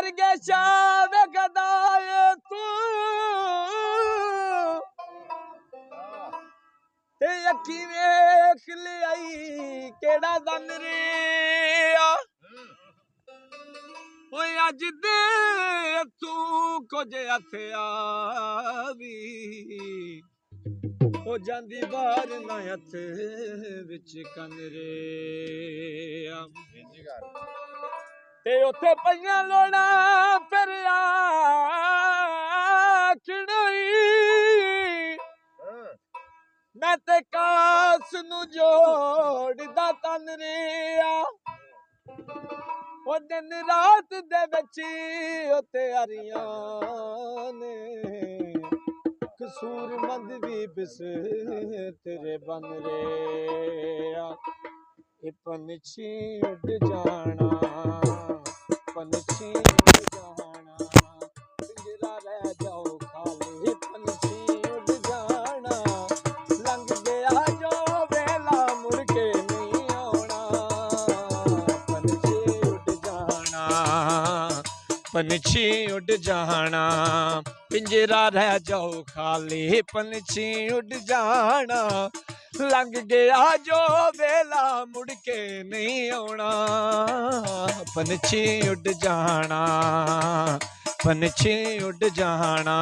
वर्गे शाव गदाए तू ते अखी वेख ले आई केड़ा दन रे ओए अज दे तू कुछ हथिया भी हो जांदी बार ना हथ विच कन रे ते उथे पईयां लोड़ा फिर आखड़ी मैं ते कास नू जोड़दा तन रे ओ दिन रात दे विच उते हरियां ने कसूर मंद भी बिस तेरे बन रे ए पंछी उड़ जाना पंछी उड़ जाना पिंजरा रह जाओ खाली पंछी उड़ जाना लंघ गया जो वेला मुड़ के नहीं आना पंछी उड़ जाना पंछी उड़ जाना पिंजरा रह जाओ खाली पंछी उड़ जाना लंघ गया जो वेला मुड़ के नहीं आना पंछी उड़ जाना पंछी उड़ जाना।